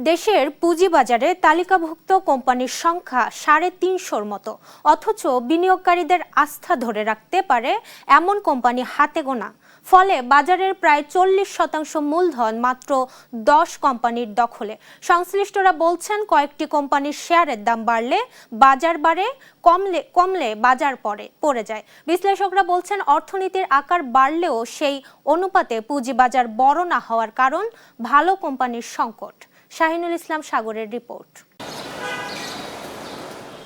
দেশের পুঁজিবাজারে তালিকাভুক্ত কোম্পানির সংখ্যা ৩৫০'র মতো, অথচ বিনিয়োগকারীদের আস্থা ধরে রাখতে পারে এমন কোম্পানি হাতে গোনা। ফলে বাজারের প্রায় ৪০% মূলধন মাত্র ১০ কোম্পানির দখলে। সংশ্লিষ্টরা বলছেন, কয়েকটি কোম্পানির শেয়ারের দাম বাড়লে বাজার বাড়ে, কমলে বাজার পড়ে যায়। বিশ্লেষকরা বলছেন, অর্থনীতির আকার বাড়লেও সেই অনুপাতে পুঁজিবাজার বড় না হওয়ার কারণ ভালো কোম্পানির সংকট। শাহিনুল ইসলাম সাগরের রিপোর্ট।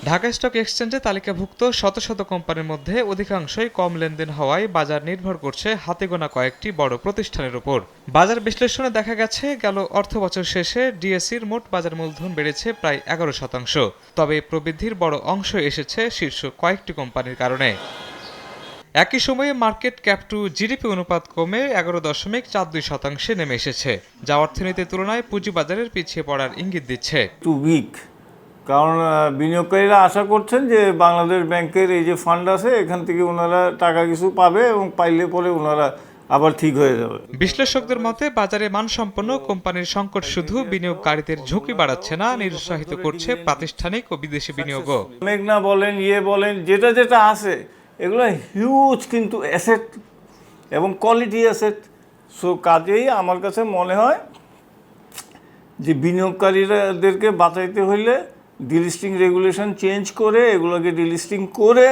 ঢাকা স্টক এক্সচেঞ্জে তালিকাভুক্ত শত শত কোম্পানির মধ্যে অধিকাংশই কম লেনদেন হওয়ায় বাজার নির্ভর করছে হাতে গোনা কয়েকটি বড় প্রতিষ্ঠানের উপর। বাজার বিশ্লেষণে দেখা গেছে, গেল অর্থবছর শেষে ডিএসইর মোট বাজার মূলধন বেড়েছে প্রায় 11%। তবে প্রবৃদ্ধির বড় অংশ এসেছে শীর্ষ কয়েকটি কোম্পানির কারণে। একই সময়ে মার্কেট ক্যাপ টু জিডিপি অনুপাত কমে 11.42% নেমে এসেছে, যা অর্থনীতির তুলনায় পুঁজিবাজারের পিছিয়ে পড়ার ইঙ্গিত দিচ্ছে। কারণ বিনিয়োগকারীরা আশা করছেন যে বাংলাদেশ ব্যাংকের এই যে ফান্ড আছে, এখান থেকে ওনারা টাকা কিছু পাবে এবং পাইলে পরে ওনারা আবার ঠিক হয়ে যাবে। বিশ্লেষকদের মতে, বাজারে মানসম্পন্ন কোম্পানির সংকট শুধু বিনিয়োগকারীদের ঝুঁকি বাড়াচ্ছে না, নিরুৎসাহিত করছে প্রাতিষ্ঠানিক ও বিদেশি বিনিয়োগও। মেঘনা বলেন, বলেন, যেটা আছে এগুলো হিউজ কিন্তু অ্যাসেট এবং কোয়ালিটি অ্যাসেট। সো কাজেই আমার কাছে মনে হয় যে বিনিয়োগকারীদেরকে বাঁচাইতে হইলে ডিলিস্টিং রেগুলেশন চেঞ্জ করে, এগুলোকে ডিলিস্টিং করে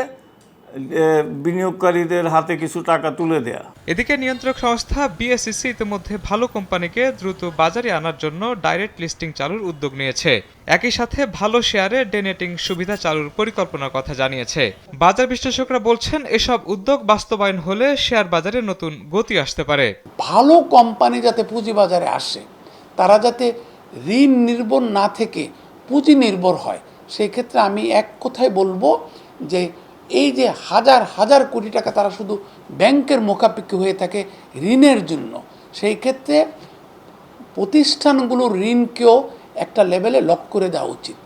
বিনিয়োগকারীদের হাতে কিছু টাকা তুলে দেয়া। এদিকে নিয়ন্ত্রক সংস্থা বিএসইসি ইতিমধ্যে ভালো কোম্পানিকে দ্রুত বাজারে আনার জন্য ডাইরেক্ট লিস্টিং চালুর উদ্যোগ নিয়েছে। একই সাথে ভালো শেয়ারে ডেনেটিং সুবিধা চালুর পরিকল্পনার কথা জানিয়েছে। বাজার বিশ্লেষকরা বলছেন, এসব উদ্যোগ বাস্তবায়ন হলে শেয়ার বাজারে নতুন গতি আসতে পারে। ভালো কোম্পানি যাতে পুঁজিবাজারে আসে, তারা যাতে ঋণ নির্ভর না থেকে পুঁজি নির্ভর হয়, সেই ক্ষেত্রে আমি এক কথায় বলবো যে এই যে হাজার হাজার কোটি টাকা তারা শুধু ব্যাংকের মুখাপেক্ষি হয়ে থাকে ঋণের জন্য, সেই ক্ষেত্রে প্রতিষ্ঠানগুলোর ঋণকেও একটা লেভেলে লক করে দেওয়া উচিত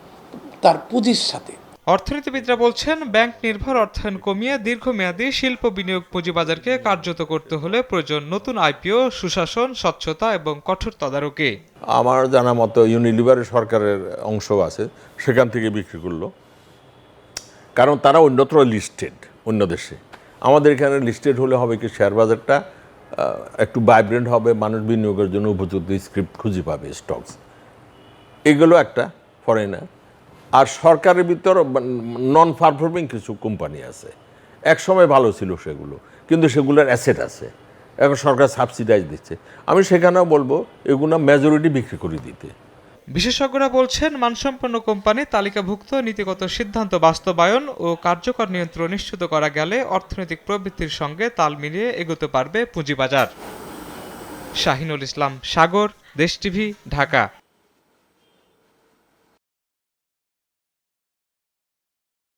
তার পুঁজির সাথে। অর্থনীতিবিদরা বলছেন, ব্যাংক নির্ভর অর্থায়ন কমিয়ে দীর্ঘমেয়াদী শিল্প বিনিয়োগ পুঁজিবাজারকে কার্যত করতে হলে প্রয়োজন নতুন আইপিও, সুশাসন, স্বচ্ছতা এবং কঠোর তদারকি। আমার জানা মতো ইউনিলিভারের সরকারের অংশ আছে, সেখান থেকে বিক্রি করলো, কারণ তারা অন্যত্র লিস্টেড অন্য দেশে। আমাদের এখানে লিস্টেড হলে হবে কি, শেয়ার বাজারটা একটু ভাইব্রেন্ট হবে, মানুষ বিনিয়োগের জন্য উপযুক্ত স্ক্রিপ্ট খুঁজে পাবে, স্টকস এগুলো একটা ফরেনার। আর সরকারের ভিতর নন পারফর্মিং কিছু কোম্পানি আছে, এক সময় ভালো ছিল সেগুলো, কিন্তু সেগুলোর অ্যাসেট আছে, এখন সরকার সাবসিডাইজ দিচ্ছে। আমি সেখানেও বলবো এগুলো মেজরিটি বিক্রি করে দিতে। বিশেষজ্ঞরা বলছেন, মানসম্পন্ন কোম্পানি তালিকাভুক্ত নীতিগত সিদ্ধান্ত বাস্তবায়ন ও কার্যকর নিয়ন্ত্রণ নিশ্চিত করা গেলে অর্থনৈতিক প্রবৃদ্ধির সঙ্গে তাল মিলিয়ে এগোতে পারবে পুঁজিবাজার। শাহিনুল ইসলাম সাগর, দেশ টিভি, ঢাকা।